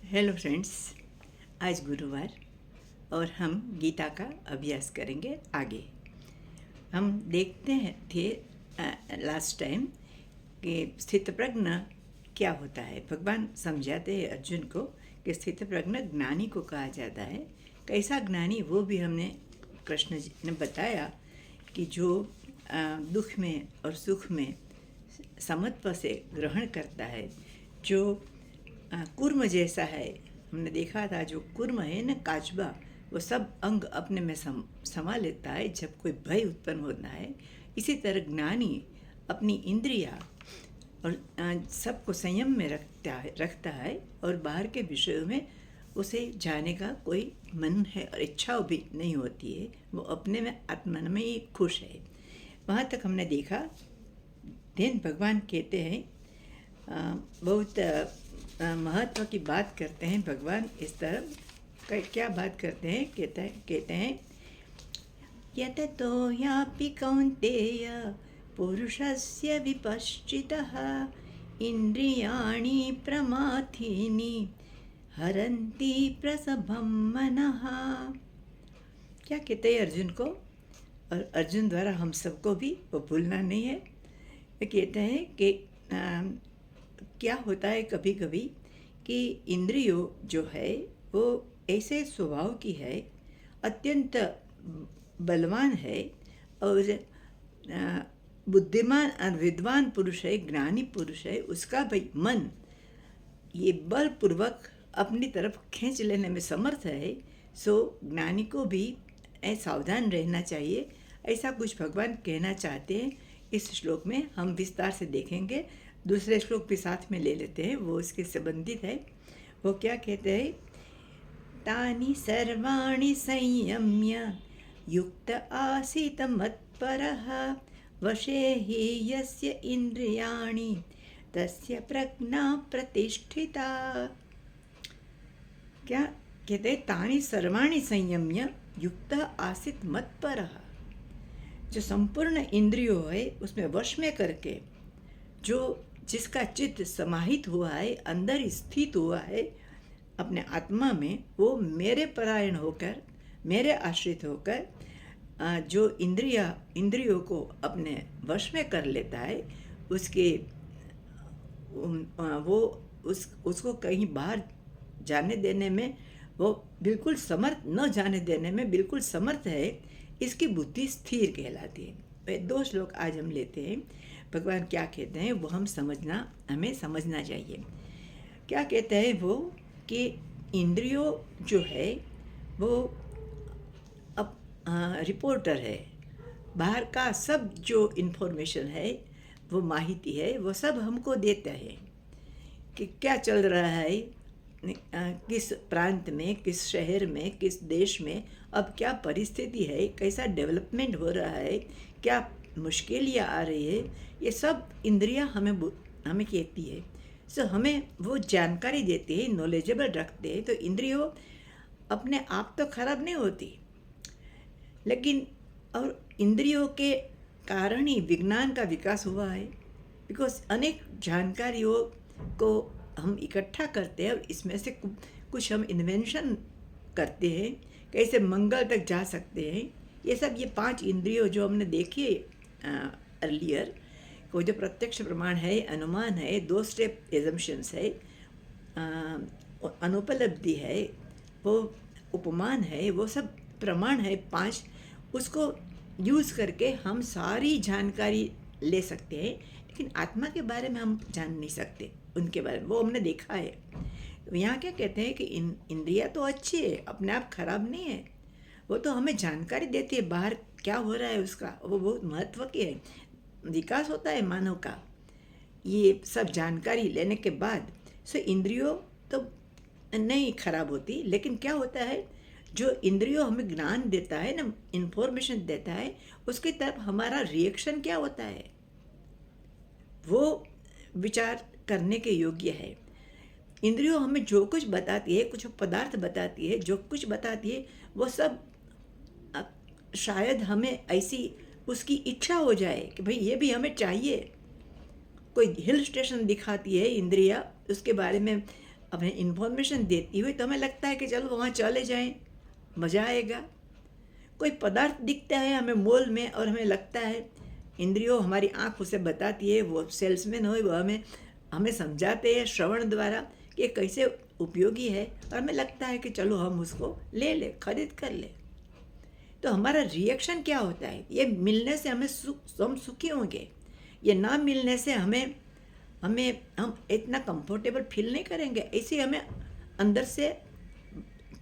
Hello friends, आज गुरुवार और हम गीता का अभ्यास करेंगे आगे। हम देखते हैं थे लास्ट टाइम कि स्थितप्रज्ञ क्या होता है। भगवान समझाते हैं अर्जुन को कि स्थितप्रज्ञ ज्ञानी को कहा जाता है। कैसा ज्ञानी, वो भी हमने कृष्ण जी ने बताया कि जो दुख में और सुख में समत्व से ग्रहण करता है, जो कूर्म जैसा है। हमने देखा था जो कूर्म है ना, काचबा, वो सब अंग अपने में समा लेता है जब कोई भय उत्पन्न होता है। इसी तरह ज्ञानी अपनी इंद्रिया और सबको संयम में रखता है और बाहर के विषयों में उसे जाने का कोई मन है और इच्छा भी नहीं होती है। वो अपने में आत्मा में ही खुश है। वहाँ तक हमने देखा। देन भगवान कहते हैं, बहुत महत्व की बात करते हैं भगवान। इस तरह क्या बात करते हैं, कहते हैं यततो यापि कौन्तेय पुरुषस्य विपश्चितः इंद्रियाणि प्रमाथीनि हरन्ति प्रसभं मनः। क्या कहते हैं अर्जुन को, और अर्जुन द्वारा हम सबको भी वो भूलना नहीं है। वे कहते हैं कि क्या होता है कभी कभी कि इंद्रियों जो है वो ऐसे स्वभाव की है, अत्यंत बलवान है और बुद्धिमान और विद्वान पुरुष है, ज्ञानी पुरुष है। उसका भाई मन ये बलपूर्वक अपनी तरफ खींच लेने में समर्थ है। सो ज्ञानी को भी सावधान रहना चाहिए। ऐसा कुछ भगवान कहना चाहते हैं। इस श्लोक में हम विस्तार से देखेंगे। दूसरे श्लोक भी साथ में ले लेते हैं, वो इसके संबंधित है। वो क्या कहते हैं, तानि सर्वाणि संयम्य युक्त आसीत मत्परः वशे हि यस्य इंद्रियाणि तस्य प्रज्ञा प्रतिष्ठिता। क्या कहते हैं, तानि सर्वाणि संयम्य युक्त आसीत मत्परः। जो संपूर्ण इंद्रियों है उसमें वश में करके जो जिसका चित्त समाहित हुआ है, अंदर स्थित हुआ है अपने आत्मा में, वो मेरे परायण होकर, मेरे आश्रित होकर जो इंद्रियों को अपने वश में कर लेता है, उसके वो उसको कहीं बाहर जाने देने में वो बिल्कुल समर्थ, न जाने देने में बिल्कुल समर्थ है। इसकी बुद्धि स्थिर कहलाती है। वे दो श्लोक आज हम लेते हैं। भगवान क्या कहते हैं वो हमें समझना चाहिए। क्या कहते हैं वो कि इंद्रियों जो है वो अब रिपोर्टर है। बाहर का सब जो इन्फॉर्मेशन है, वो माहिती है, वो सब हमको देता है कि क्या चल रहा है, किस प्रांत में, किस शहर में, किस देश में अब क्या परिस्थिति है, कैसा डेवलपमेंट हो रहा है, क्या मुश्किलियाँ आ रही है। ये सब इंद्रियां हमें कहती है। सो हमें वो जानकारी देती है, नॉलेजेबल रखते हैं। तो इंद्रियों अपने आप तो खराब नहीं होती, लेकिन और इंद्रियों के कारण ही विज्ञान का विकास हुआ है। बिकॉज अनेक जानकारियों को हम इकट्ठा करते हैं और इसमें से कुछ हम इन्वेंशन करते हैं, कैसे मंगल तक जा सकते हैं। ये सब ये 5 इंद्रियों जो हमने देखी अर्लियर, वो जो प्रत्यक्ष प्रमाण है, अनुमान है, 2 स्टेप एजम्पशंस है, अनुपलब्धि है, वो उपमान है, वो सब प्रमाण है 5। उसको यूज़ करके हम सारी जानकारी ले सकते हैं, लेकिन आत्मा के बारे में हम जान नहीं सकते। उनके बारे में वो हमने देखा है। तो यहाँ क्या कहते हैं कि इंद्रिया तो अच्छी है, अपने आप खराब नहीं है। वो तो हमें जानकारी देती है बाहर क्या हो रहा है उसका, वो बहुत महत्व की है। विकास होता है मानव का ये सब जानकारी लेने के बाद। सो इंद्रियों तो नहीं खराब होती, लेकिन क्या होता है, जो इंद्रियों हमें ज्ञान देता है ना, इंफॉर्मेशन देता है, उसकी तरफ हमारा रिएक्शन क्या होता है, वो विचार करने के योग्य है। इंद्रियों हमें जो कुछ बताती है, कुछ पदार्थ बताती है, जो कुछ बताती है, वो सब शायद हमें ऐसी उसकी इच्छा हो जाए कि भाई ये भी हमें चाहिए। कोई हिल स्टेशन दिखाती है इंद्रिया, उसके बारे में हमें इन्फॉर्मेशन देती हुई तो हमें लगता है कि चलो वहाँ चले जाएं, मज़ा आएगा। कोई पदार्थ दिखता है हमें मॉल में और हमें लगता है, इंद्रियों हमारी आँख उसे बताती है, वो सेल्समैन हो वो हमें हमें समझाते हैं श्रवण द्वारा कि ये कैसे उपयोगी है, और हमें लगता है कि चलो हम उसको ले ले, खरीद कर ले। तो हमारा रिएक्शन क्या होता है? ये मिलने से हम सुखी होंगे, ये ना मिलने से हमें हमें हम इतना कंफर्टेबल फील नहीं करेंगे। ऐसे हमें अंदर से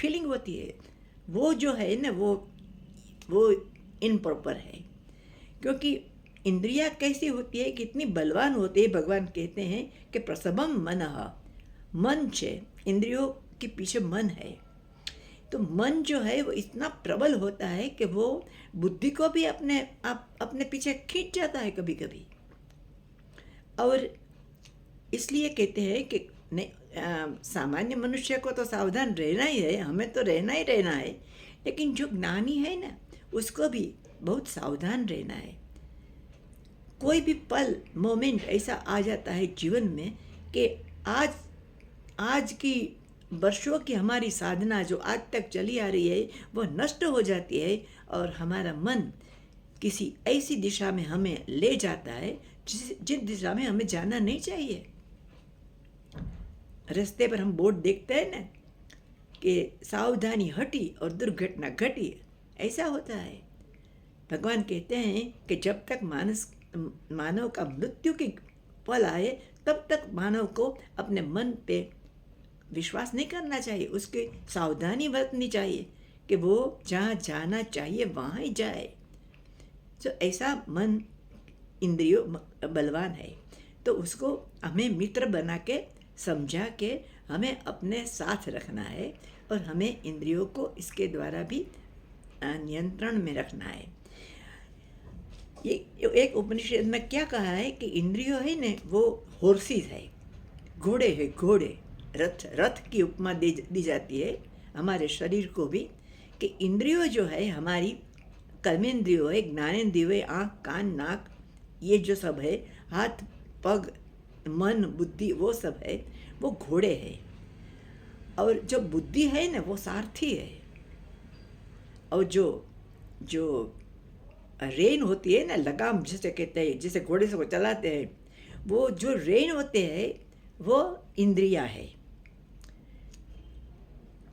फीलिंग होती है। वो जो है ना, वो इनप्रॉपर है, क्योंकि इंद्रियां कैसी होती है, कितनी बलवान होती है। भगवान कहते हैं कि प्रसभम मनः, मन से इंद्रियों के पीछे मन है। तो मन जो है वो इतना प्रबल होता है कि वो बुद्धि को भी अपने पीछे खींच जाता है कभी कभी। और इसलिए कहते हैं कि नहीं, सामान्य मनुष्य को तो सावधान रहना ही है, हमें तो रहना ही रहना है, लेकिन जो ज्ञानी है ना, उसको भी बहुत सावधान रहना है। कोई भी पल मोमेंट ऐसा आ जाता है जीवन में कि आज आज की वर्षों की हमारी साधना जो आज तक चली आ रही है वो नष्ट हो जाती है, और हमारा मन किसी ऐसी दिशा में हमें ले जाता है जिस दिशा में हमें जाना नहीं चाहिए। रास्ते पर हम बोर्ड देखते हैं ना कि सावधानी हटी और दुर्घटना घटी, ऐसा होता है। भगवान कहते हैं कि जब तक मानव का मृत्यु की पल आए तब तक मानव को अपने मन पे विश्वास नहीं करना चाहिए, उसकी सावधानी बरतनी चाहिए कि वो जहाँ जाना चाहिए वहाँ ही जाए। तो ऐसा मन इंद्रियों बलवान है, तो उसको हमें मित्र बना के समझा के हमें अपने साथ रखना है, और हमें इंद्रियों को इसके द्वारा भी नियंत्रण में रखना है। ये एक उपनिषद में क्या कहा है कि इंद्रियों है ने वो हॉर्सेस है, घोड़े है, घोड़े। रथ की उपमा दी जाती है हमारे शरीर को भी, कि इंद्रियों जो है हमारी कर्मेंद्रियों है, ज्ञानेंद्रियों है, आँख कान नाक ये जो सब है, हाथ पग मन बुद्धि वो सब है, वो घोड़े है। और जो बुद्धि है ना वो सारथी है। और जो जो रेन होती है ना, लगाम जिसे कहते हैं, जिसे घोड़े से को चलाते हैं, वो जो रेन होते हैं वो इंद्रिया है।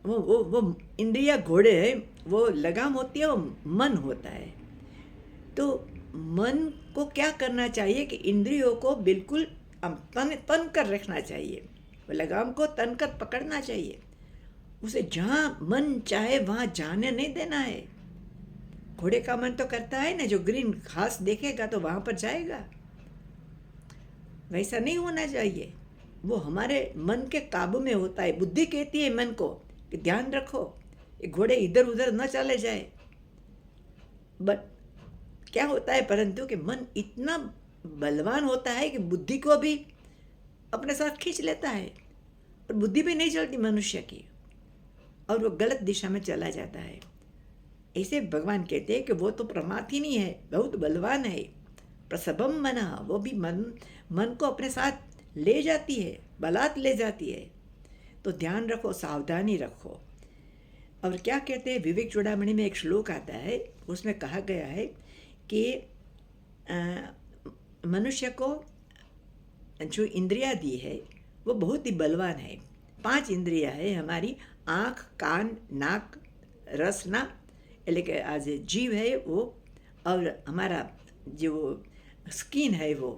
वो इंद्रिया घोड़े है, वो लगाम होती है, वो मन होता है। तो मन को क्या करना चाहिए कि इंद्रियों को बिल्कुल तन कर रखना चाहिए, वो लगाम को तन कर पकड़ना चाहिए, उसे जहाँ मन चाहे वहाँ जाने नहीं देना है। घोड़े का मन तो करता है ना, जो ग्रीन घास देखेगा तो वहाँ पर जाएगा, वैसा नहीं होना चाहिए। वो हमारे मन के काबू में होता है। बुद्धि कहती है मन को कि ध्यान रखो, ये घोड़े इधर उधर न चले जाए। बट क्या होता है, परंतु कि मन इतना बलवान होता है कि बुद्धि को भी अपने साथ खींच लेता है, और बुद्धि भी नहीं चलती मनुष्य की, और वो गलत दिशा में चला जाता है। ऐसे भगवान कहते हैं कि वो तो प्रमाद ही नहीं है, बहुत बलवान है। प्रसभम मना, वो भी मन को अपने साथ ले जाती है, बलात् ले जाती है। तो ध्यान रखो, सावधानी रखो। और क्या कहते हैं, विवेक चूड़ामणि में एक श्लोक आता है, उसमें कहा गया है कि मनुष्य को जो इंद्रियां दी है वो बहुत ही बलवान है। 5 इंद्रियां है हमारी, आँख कान नाक रसना, એટલે કે આ જે जीव है वो, और हमारा जो स्किन है वो,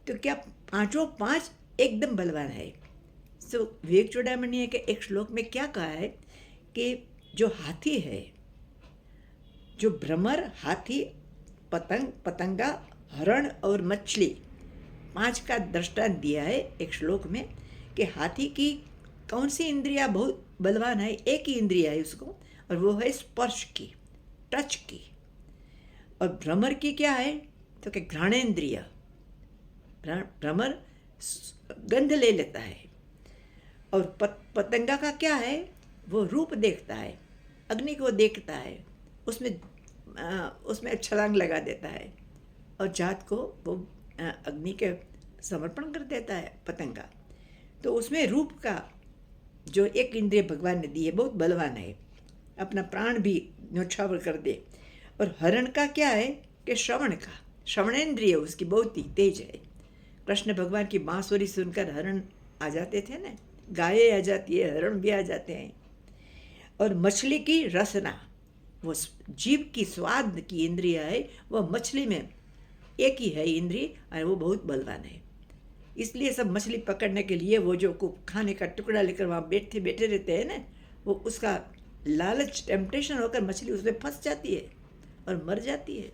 तो क्या पांचों 5 एकदम बलवान है। सो विवेक चूड़ामणि के एक श्लोक में क्या कहा है कि जो हाथी है, जो भ्रमर, हाथी, पतंगा, हरण और मछली, 5 का दृष्टांत दिया है एक श्लोक में, कि हाथी की कौन सी इंद्रिया बहुत बलवान है, एक ही इंद्रिया है उसको, और वो है स्पर्श की, टच की। और भ्रमर की क्या है, तो कि घ्राणेन्द्रिय, भ्रमर गंध ले लेता है। और पतंगा का क्या है, वो रूप देखता है, अग्नि को देखता है, उसमें छलांग लगा देता है, और जात को वो अग्नि के समर्पण कर देता है पतंगा। तो उसमें रूप का जो एक इंद्रिय भगवान ने दी है बहुत बलवान है, अपना प्राण भी न्यौछावर कर दे। और हरण का क्या है कि श्रवणेन्द्रिय उसकी बहुत ही तेज है। कृष्ण भगवान की बांसुरी सुनकर हरण आ जाते थे ना, गायें आ जाती है, हरण भी आ जाते हैं। और मछली की रसना, वो जीभ की स्वाद की इंद्रिय है, वह मछली में एक ही है इंद्रिय और वो बहुत बलवान है। इसलिए सब मछली पकड़ने के लिए वो जो खाने का टुकड़ा लेकर वहाँ बैठे बैठे रहते हैं ना, वो उसका लालच टेम्पटेशन होकर मछली उसमें फंस जाती है और मर जाती है।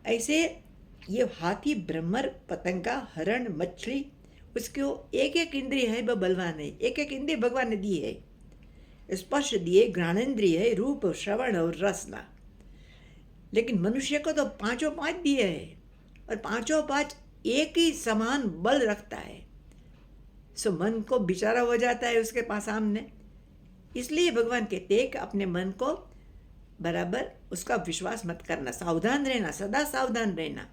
ऐसे ये हाथी, भ्रमर, पतंगा, हरण, मछली, उसको एक एक इंद्रिय है, वह बलवान है। एक एक इंद्रिय भगवान ने दी है। स्पर्श दिए, घ्राणेन्द्रिय है, रूप, श्रवण और रसना। लेकिन मनुष्य को तो पांचों पांच दिए है और पांचों पांच एक ही समान बल रखता है। सो मन को बेचारा हो जाता है उसके पास सामने। इसलिए भगवान कहते हैं कि अपने मन को बराबर उसका विश्वास मत करना, सावधान रहना, सदा सावधान रहना।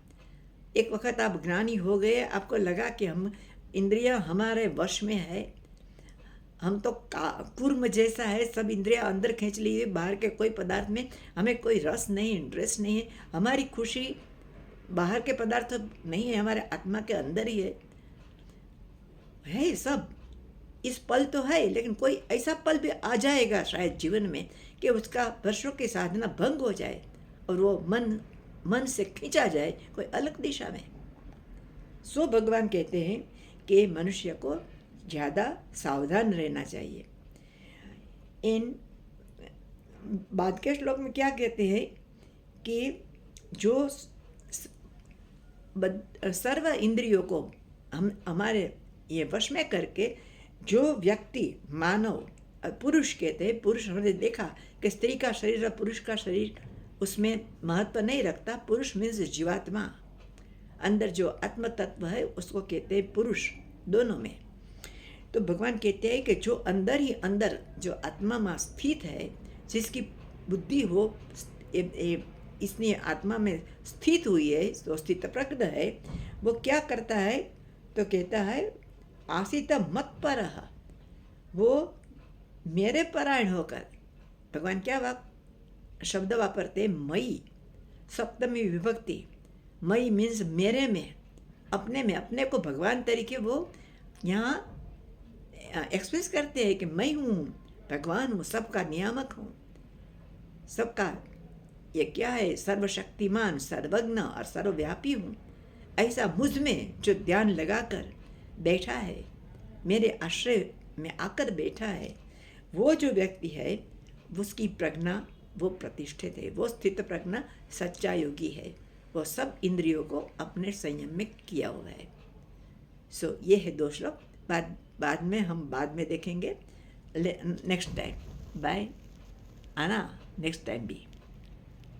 एक वक्त आप ज्ञानी हो गए, आपको लगा कि हम इंद्रियां हमारे वश में है, हम तो कूर्म जैसा है, सब इंद्रियां अंदर खींच लिए, बाहर के कोई पदार्थ में हमें कोई रस नहीं, इंटरेस्ट नहीं है, हमारी खुशी बाहर के पदार्थ नहीं है, हमारे आत्मा के अंदर ही है सब। इस पल तो है, लेकिन कोई ऐसा पल भी आ जाएगा शायद जीवन में कि उसका वर्षों की साधना भंग हो जाए और वो मन से खींचा जाए कोई अलग दिशा में। सो भगवान कहते हैं कि मनुष्य को ज़्यादा सावधान रहना चाहिए। इन बाद के श्लोक में क्या कहते हैं कि जो सर्व इंद्रियों को हम हमारे ये वश में करके जो व्यक्ति, मानव, पुरुष कहते हैं, पुरुष हमने देखा कि स्त्री का शरीर और पुरुष का शरीर उसमें महत्व नहीं रखता। पुरुष मीन्स जीवात्मा, अंदर जो आत्म तत्व है उसको कहते हैं पुरुष, दोनों में। तो भगवान कहते हैं कि जो अंदर ही अंदर जो आत्मा में स्थित है, जिसकी बुद्धि हो इसने आत्मा में स्थित हुई है, तो स्थित प्रज्ञ है, वो क्या करता है तो कहता है आसित मत पर, वो मेरे परायण होकर। भगवान क्या शब्द वापरते, मई, सप्तमी विभक्ति। मई मीन्स मेरे में, अपने में, अपने को भगवान तरीके वो यहाँ एक्सप्रेस करते हैं कि मैं हूँ भगवान, हूँ सबका नियामक हूँ, सबका ये क्या है, सर्वशक्तिमान, सर्वज्ञ और सर्वव्यापी हूँ। ऐसा मुझ में जो ध्यान लगाकर बैठा है, मेरे आश्रय में आकर बैठा है, वो जो व्यक्ति है उसकी प्रज्ञा वो प्रतिष्ठित है, वो स्थित प्रज्ञा सच्चा योगी है, वो सब इंद्रियों को अपने संयम में किया हुआ है। सो ये है 2 श्लोक। बाद में हम बाद में देखेंगे नेक्स्ट टाइम। बाय, आना नेक्स्ट टाइम भी।